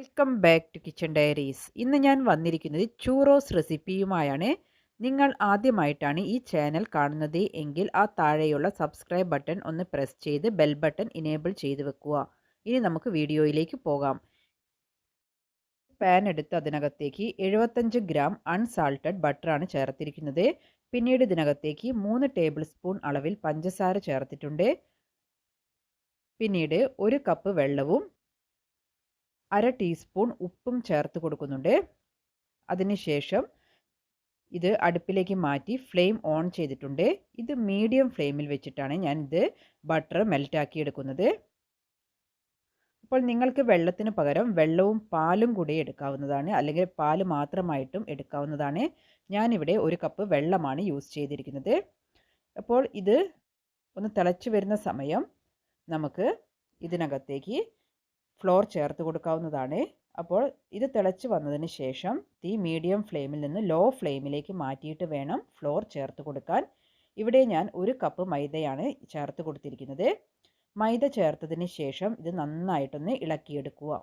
Welcome back to kitchen diaries. ഇന്ന് ഞാൻ വന്നിരിക്കുന്നത് ചൂറോസ് റെസിപ്പിയുമായാണ്. നിങ്ങൾ ആദ്യമായിട്ടാണ് ഈ ചാനൽ കാണുന്നത് എങ്കിൽ ആ താഴെയുള്ള സബ്സ്ക്രൈബ് ബട്ടൺ ഒന്ന് പ്രസ് ചെയ്ത് ബെൽ ബട്ടൺ ഇനേബിൾ ചെയ്ത് വെക്കുക. ഇനി നമുക്ക് വീഡിയോയിലേക്ക് പോകാം. പാൻ എടുത്ത് അതിനകത്തേക്ക് 75 ഗ്രാം അൺസാൾട്ടഡ് ബട്ടറാണ് ചേർത്തിരിക്കുന്നത്. പിന്നീട് ഇതിനകത്തേക്ക് 3 ടേബിൾ സ്പൂൺ അളവിൽ പഞ്ചസാര ചേർത്തിട്ടുണ്ട്. പിന്നീട് 1 കപ്പ് വെള്ളവും 1/2 ടീസ്പൂൺ ഉപ്പും ചേർത്ത് കൊടുക്കുന്നുണ്ട്. അതിനുശേഷം ഇത് അടുപ്പിലേക്ക് മാറ്റി ഫ്ലെയിം ഓൺ ചെയ്തിട്ടുണ്ട്. ഇത് മീഡിയം ഫ്ലെയിമിൽ വെച്ചിട്ടാണ് ഞാൻ ഇത് ബട്ടർ മെൽറ്റാക്കി എടുക്കുന്നത്. അപ്പോൾ നിങ്ങൾക്ക് വെള്ളത്തിന് പകരം വെള്ളവും പാലും കൂടി എടുക്കാവുന്നതാണ്, അല്ലെങ്കിൽ പാല് മാത്രമായിട്ടും എടുക്കാവുന്നതാണ്. ഞാനിവിടെ 1 കപ്പ് വെള്ളമാണ് യൂസ് ചെയ്തിരിക്കുന്നത്. അപ്പോൾ ഇത് ഒന്ന് തിളച്ച് വരുന്ന സമയം നമുക്ക് ഇതിനകത്തേക്ക് ഫ്ലോർ ചേർത്ത് കൊടുക്കാവുന്നതാണ്. അപ്പോൾ ഇത് തിളച്ച് വന്നതിന് ശേഷം തീ മീഡിയം ഫ്ലെയിമിൽ നിന്ന് ലോ ഫ്ലെയിമിലേക്ക് മാറ്റിയിട്ട് വേണം ഫ്ലോർ ചേർത്ത് കൊടുക്കാൻ. ഇവിടെ ഞാൻ 1 കപ്പ് മൈദയാണ് ചേർത്ത് കൊടുത്തിരിക്കുന്നത്. മൈദ ചേർത്തതിന് ശേഷം ഇത് നന്നായിട്ടൊന്ന് ഇളക്കിയെടുക്കുക.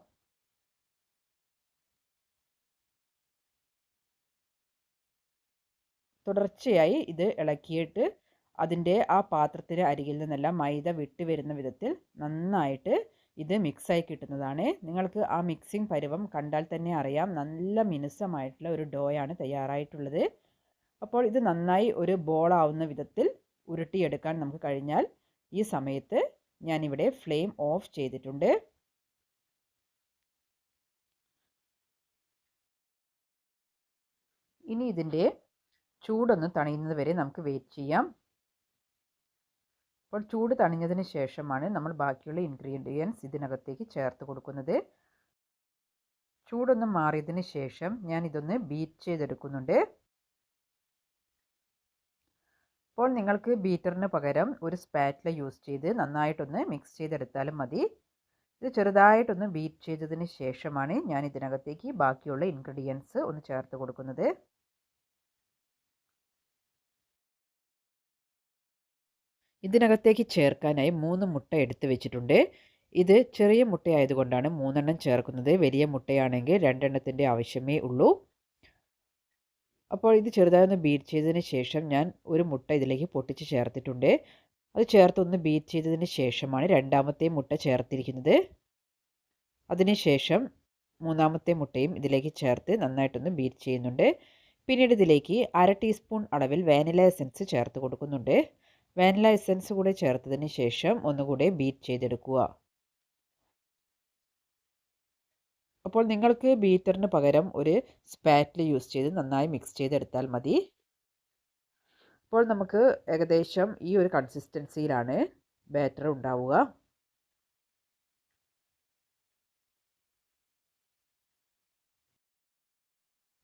തുടർച്ചയായി ഇത് ഇളക്കിയിട്ട് അതിൻ്റെ ആ പാത്രത്തിന് അരികിൽ നിന്നെല്ലാം മൈദ വിട്ട് വരുന്ന വിധത്തിൽ നന്നായിട്ട് ഇത് മിക്സായി കിട്ടുന്നതാണ്. നിങ്ങൾക്ക് ആ മിക്സിംഗ് പരുവം കണ്ടാൽ തന്നെ അറിയാം, നല്ല മിനുസമായിട്ടുള്ള ഒരു ഡോയാണ് തയ്യാറായിട്ടുള്ളത്. അപ്പോൾ ഇത് നന്നായി ഒരു ബോളാവുന്ന വിധത്തിൽ ഉരുട്ടിയെടുക്കാൻ നമുക്ക് കഴിഞ്ഞാൽ ഈ സമയത്ത് ഞാനിവിടെ ഫ്ലെയിം ഓഫ് ചെയ്തിട്ടുണ്ട്. ഇനി ഇതിൻ്റെ ചൂടൊന്ന് തണിയുന്നത് വരെ നമുക്ക് വെയിറ്റ് ചെയ്യാം. അപ്പോൾ ചൂട് തണിഞ്ഞതിന് ശേഷമാണ് നമ്മൾ ബാക്കിയുള്ള ഇൻഗ്രീഡിയൻസ് ഇതിനകത്തേക്ക് ചേർത്ത് കൊടുക്കുന്നത്. ചൂടൊന്ന് മാറിയതിന് ശേഷം ഞാൻ ഇതൊന്ന് ബീറ്റ് ചെയ്തെടുക്കുന്നുണ്ട്. അപ്പോൾ നിങ്ങൾക്ക് ബീറ്ററിന് പകരം ഒരു സ്പാറ്റില യൂസ് ചെയ്ത് നന്നായിട്ടൊന്ന് മിക്സ് ചെയ്തെടുത്താലും മതി. ഇത് ചെറുതായിട്ടൊന്ന് ബീറ്റ് ചെയ്തതിന് ശേഷമാണ് ഞാൻ ഇതിനകത്തേക്ക് ബാക്കിയുള്ള ഇൻഗ്രീഡിയൻസ് ഒന്ന് ചേർത്ത് കൊടുക്കുന്നത്. ഇതിനകത്തേക്ക് ചേർക്കാനായി 3 മുട്ട എടുത്ത് വെച്ചിട്ടുണ്ട്. ഇത് ചെറിയ മുട്ടയായതുകൊണ്ടാണ് 3 എണ്ണം ചേർക്കുന്നത്. വലിയ മുട്ടയാണെങ്കിൽ 2 എണ്ണത്തിൻ്റെ ആവശ്യമേ ഉള്ളൂ. അപ്പോൾ ഇത് ചെറുതായി ഒന്ന് ബീറ്റ് ചെയ്തതിന് ശേഷം ഞാൻ ഒരു മുട്ട ഇതിലേക്ക് പൊട്ടിച്ച് ചേർത്തിട്ടുണ്ട്. അത് ചേർത്തൊന്ന് ബീറ്റ് ചെയ്തതിന് ശേഷമാണ് രണ്ടാമത്തെ മുട്ട ചേർത്തിരിക്കുന്നത്. അതിനുശേഷം മൂന്നാമത്തെ മുട്ടയും ഇതിലേക്ക് ചേർത്ത് നന്നായിട്ടൊന്ന് ബീറ്റ് ചെയ്യുന്നുണ്ട്. പിന്നീട് ഇതിലേക്ക് 1/2 ടീസ്പൂൺ അളവിൽ വാനില എസൻസ് ചേർത്ത് കൊടുക്കുന്നുണ്ട്. വാനില എസൻസ് കൂടെ ചേർത്തതിന് ശേഷം ഒന്നുകൂടെ ബീറ്റ് ചെയ്തെടുക്കുക. അപ്പോൾ നിങ്ങൾക്ക് ബീറ്ററിന് പകരം ഒരു സ്പാറ്റില യൂസ് ചെയ്ത് നന്നായി മിക്സ് ചെയ്തെടുത്താൽ മതി. അപ്പോൾ നമുക്ക് ഏകദേശം ഈ ഒരു കൺസിസ്റ്റൻസിയിലാണ് ബാറ്റർ ഉണ്ടാവുക.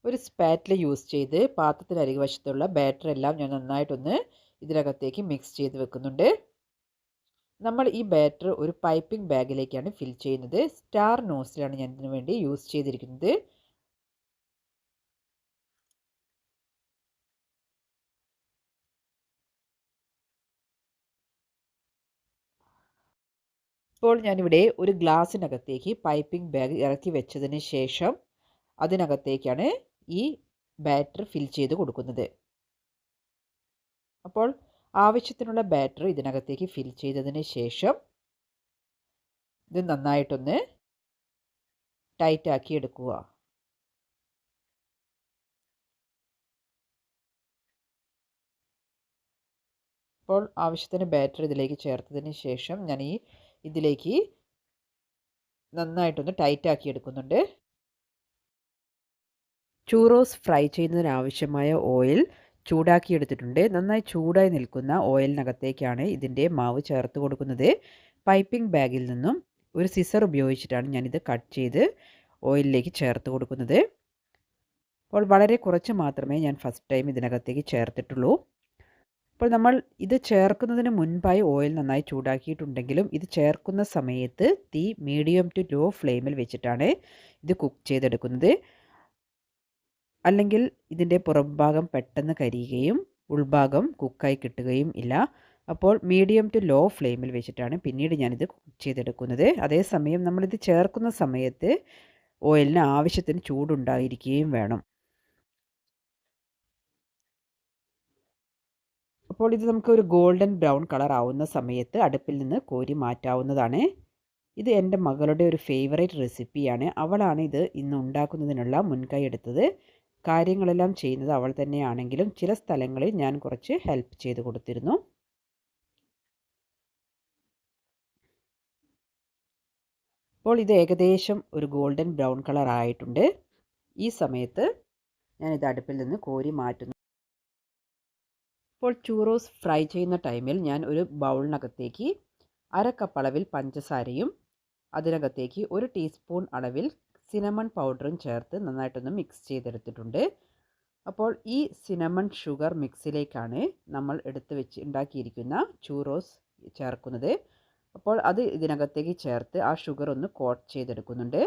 ഒരു സ്പാറ്റില യൂസ് ചെയ്ത് പാത്രത്തിന് അരികുവശത്തുള്ള ബാറ്റർ എല്ലാം ഞാൻ നന്നായിട്ടൊന്ന് ഇതിനകത്തേക്ക് മിക്സ് ചെയ്ത് വെക്കുന്നുണ്ട്. നമ്മൾ ഈ ബാറ്റർ ഒരു പൈപ്പിംഗ് ബാഗിലേക്കാണ് ഫിൽ ചെയ്യുന്നത്. സ്റ്റാർ നോസിലാണ് ഞാൻ ഇതിനു വേണ്ടി യൂസ് ചെയ്തിരിക്കുന്നത്. ഇപ്പോൾ ഞാനിവിടെ ഒരു ഗ്ലാസ്സിനകത്തേക്ക് പൈപ്പിംഗ് ബാഗ് ഇറക്കി വെച്ചതിന് ശേഷം അതിനകത്തേക്കാണ് ഈ ബാറ്റർ ഫിൽ ചെയ്ത് കൊടുക്കുന്നത്. അപ്പോൾ ആവശ്യത്തിനുള്ള ബാറ്റർ ഇതിനകത്തേക്ക് ഫിൽ ചെയ്തതിന് ശേഷം ഇത് നന്നായിട്ടൊന്ന് ടൈറ്റാക്കി എടുക്കുക. അപ്പോൾ ആവശ്യത്തിന് ബാറ്റർ ഇതിലേക്ക് ചേർത്തതിന് ശേഷം ഞാൻ ഇതിലേക്ക് നന്നായിട്ടൊന്ന് ടൈറ്റാക്കി എടുക്കുന്നുണ്ട്. ചൂറോസ് ഫ്രൈ ചെയ്യുന്നതിനാവശ്യമായ ഓയിൽ ചൂടാക്കി എടുത്തിട്ടുണ്ട്. നന്നായി ചൂടായി നിൽക്കുന്ന ഓയിലിനകത്തേക്കാണ് ഇതിൻ്റെ മാവ് ചേർത്ത് കൊടുക്കുന്നത്. പൈപ്പിംഗ് ബാഗിൽ നിന്നും ഒരു സിസർ ഉപയോഗിച്ചിട്ടാണ് ഞാനിത് കട്ട് ചെയ്ത് ഓയിലിലേക്ക് ചേർത്ത് കൊടുക്കുന്നത്. അപ്പോൾ വളരെ കുറച്ച് മാത്രമേ ഞാൻ ഫസ്റ്റ് ടൈം ഇതിനകത്തേക്ക് ചേർത്തിട്ടുള്ളൂ. അപ്പോൾ നമ്മൾ ഇത് ചേർക്കുന്നതിന് മുൻപായി ഓയിൽ നന്നായി ചൂടാക്കിയിട്ടുണ്ടെങ്കിലും ഇത് ചേർക്കുന്ന സമയത്ത് തീ മീഡിയം ടു ലോ ഫ്ലെയിമിൽ വെച്ചിട്ടാണ് ഇത് കുക്ക് ചെയ്തെടുക്കുന്നത്. അല്ലെങ്കിൽ ഇതിൻ്റെ പുറംഭാഗം പെട്ടെന്ന് കരിയുകയും ഉൾഭാഗം കുക്കായി കിട്ടുകയും ഇല്ല. അപ്പോൾ മീഡിയം ടു ലോ ഫ്ലെയിമിൽ വെച്ചിട്ടാണ് പിന്നീട് ഞാനിത് കുക്ക് ചെയ്തെടുക്കുന്നത്. അതേസമയം നമ്മളിത് ചേർക്കുന്ന സമയത്ത് ഓയിലിന് ആവശ്യത്തിന് ചൂടുണ്ടായിരിക്കുകയും വേണം. അപ്പോൾ ഇത് നമുക്കൊരു ഗോൾഡൻ ബ്രൗൺ കളർ ആവുന്ന സമയത്ത് അടുപ്പിൽ നിന്ന് കോരി മാറ്റാവുന്നതാണ്. ഇത് എൻ്റെ മകളുടെ ഒരു ഫേവറേറ്റ് റെസിപ്പിയാണ്. അവളാണ് ഇത് ഇന്ന് ഉണ്ടാക്കുന്നതിനുള്ള മുൻകൈ എടുത്തത്. കാര്യങ്ങളെല്ലാം ചെയ്യുന്നത് അവൾ തന്നെയാണെങ്കിലും ചില സ്ഥലങ്ങളിൽ ഞാൻ കുറച്ച് ഹെൽപ്പ് ചെയ്ത് കൊടുത്തിരുന്നു. അപ്പോൾ ഇത് ഏകദേശം ഒരു ഗോൾഡൻ ബ്രൗൺ കളർ ആയിട്ടുണ്ട്. ഈ സമയത്ത് ഞാനിത് അടുപ്പിൽ നിന്ന് കോരി മാറ്റുന്നു. ഇപ്പോൾ ചൂറോസ് ഫ്രൈ ചെയ്യുന്ന ടൈമിൽ ഞാൻ ഒരു ബൗളിനകത്തേക്ക് 1/2 കപ്പ് അളവിൽ പഞ്ചസാരയും അതിനകത്തേക്ക് 1 ടീസ്പൂൺ അളവിൽ സിനമൺ പൗഡറും ചേർത്ത് നന്നായിട്ടൊന്ന് മിക്സ് ചെയ്തെടുത്തിട്ടുണ്ട്. അപ്പോൾ ഈ സിനമൺ ഷുഗർ മിക്സിലേക്കാണ് നമ്മൾ ഉണ്ടാക്കിയിരിക്കുന്ന ചൂറോസ് ചേർക്കുന്നത്. അപ്പോൾ അത് ഇതിനകത്തേക്ക് ചേർത്ത് ആ ഷുഗർ ഒന്ന് കോട്ട് ചെയ്തെടുക്കുന്നുണ്ട്.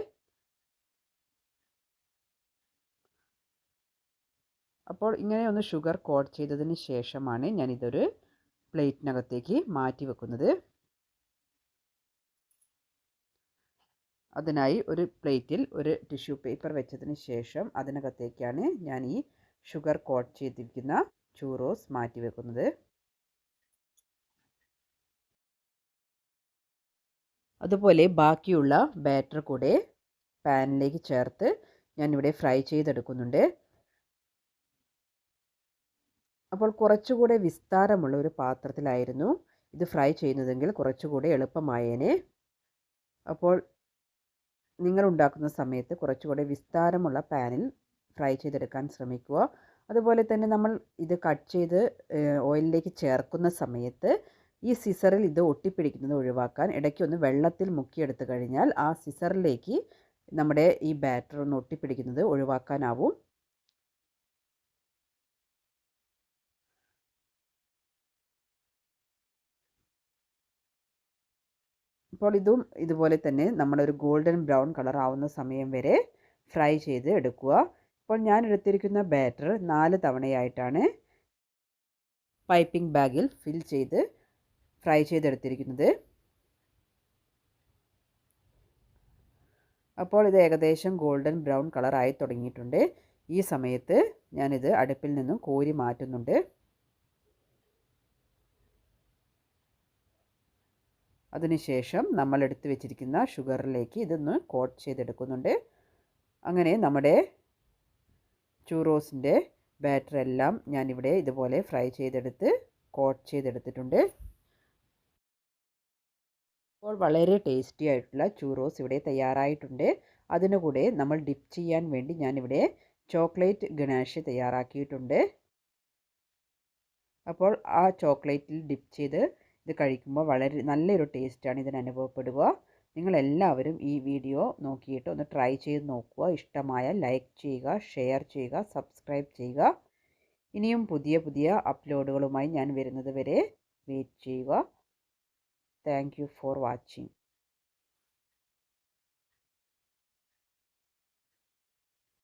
അപ്പോൾ ഇങ്ങനെ ഒന്ന് ഷുഗർ കോട്ട് ചെയ്തതിന് ശേഷമാണ് ഞാനിതൊരു പ്ലേറ്റിനകത്തേക്ക് മാറ്റി വെക്കുന്നത്. അതിനായി ഒരു പ്ലേറ്റിൽ ഒരു ടിഷ്യൂ പേപ്പർ വെച്ചതിന് ശേഷം അതിനകത്തേക്കാണ് ഞാൻ ഈ ഷുഗർ കോട്ട് ചെയ്തിരിക്കുന്ന ചൂറോസ് മാറ്റി വെക്കുന്നത്. അതുപോലെ ബാക്കിയുള്ള ബാറ്റർ കൂടെ പാനിലേക്ക് ചേർത്ത് ഞാനിവിടെ ഫ്രൈ ചെയ്തെടുക്കുന്നുണ്ട്. അപ്പോൾ കുറച്ചുകൂടെ വിസ്താരമുള്ള ഒരു പാത്രത്തിലായിരുന്നു ഇത് ഫ്രൈ ചെയ്യുന്നതെങ്കിൽ കുറച്ചുകൂടെ എളുപ്പമായേനെ. അപ്പോൾ നിങ്ങൾ ഉണ്ടാക്കുന്ന സമയത്ത് കുറച്ചുകൂടെ വിസ്താരമുള്ള പാനിൽ ഫ്രൈ ചെയ്തെടുക്കാൻ ശ്രമിക്കുക. അതുപോലെ തന്നെ നമ്മൾ ഇത് കട്ട് ചെയ്ത് ഓയിലിലേക്ക് ചേർക്കുന്ന സമയത്ത് ഈ സിസറിൽ ഇത് ഒട്ടിപ്പിടിക്കുന്നത് ഒഴിവാക്കാൻ ഇടയ്ക്കൊന്ന് വെള്ളത്തിൽ മുക്കിയെടുത്ത് കഴിഞ്ഞാൽ ആ സിസറിലേക്ക് നമ്മുടെ ഈ ബാറ്റർ ഒന്ന് ഒട്ടിപ്പിടിക്കുന്നത് ഒഴിവാക്കാനാവും. അപ്പോൾ ഇതും ഇതുപോലെ തന്നെ നമ്മളൊരു ഗോൾഡൻ ബ്രൗൺ കളർ ആവുന്ന സമയം വരെ ഫ്രൈ ചെയ്ത് എടുക്കുക. ഇപ്പോൾ ഞാൻ എടുത്തിരിക്കുന്ന ബാറ്റർ 4 തവണയായിട്ടാണ് പൈപ്പിംഗ് ബാഗിൽ ഫിൽ ചെയ്ത് ഫ്രൈ ചെയ്തെടുത്തിരിക്കുന്നത്. അപ്പോൾ ഇത് ഏകദേശം ഗോൾഡൻ ബ്രൗൺ കളറായി തുടങ്ങിയിട്ടുണ്ട്. ഈ സമയത്ത് ഞാനിത് അടുപ്പിൽ നിന്നും കോരി മാറ്റുന്നുണ്ട്. അതിനുശേഷം നമ്മൾ എടുത്തു വെച്ചിരിക്കുന്ന ഷുഗറിലേക്ക് ഇതൊന്ന് കോട്ട് ചെയ്തെടുക്കുന്നുണ്ട്. അങ്ങനെ നമ്മുടെ ചൂറോസിൻ്റെ ബാറ്റർ എല്ലാം ഞാനിവിടെ ഇതുപോലെ ഫ്രൈ ചെയ്തെടുത്ത് കോട്ട് ചെയ്തെടുത്തിട്ടുണ്ട്. അപ്പോൾ വളരെ ടേസ്റ്റി ആയിട്ടുള്ള ചൂറോസ് ഇവിടെ തയ്യാറായിട്ടുണ്ട്. അതിനുകൂടെ നമ്മൾ ഡിപ്പ് ചെയ്യാൻ വേണ്ടി ഞാനിവിടെ ചോക്ലേറ്റ് ഗനാഷ് തയ്യാറാക്കിയിട്ടുണ്ട്. അപ്പോൾ ആ ചോക്ലേറ്റിൽ ഡിപ്പ് ചെയ്ത് ഇത് കഴിക്കുമ്പോൾ വളരെ നല്ലൊരു ടേസ്റ്റാണ് ഇതിന് അനുഭവപ്പെടുക. നിങ്ങളെല്ലാവരും ഈ വീഡിയോ നോക്കിയിട്ട് ഒന്ന് ട്രൈ ചെയ്ത് നോക്കുക. ഇഷ്ടമായാൽ ലൈക്ക് ചെയ്യുക, ഷെയർ ചെയ്യുക, സബ്സ്ക്രൈബ് ചെയ്യുക. ഇനിയും പുതിയ പുതിയ അപ്ലോഡുകളുമായി ഞാൻ വരുന്നത് വരെ വെയിറ്റ് ചെയ്യുക. Thank you for watching.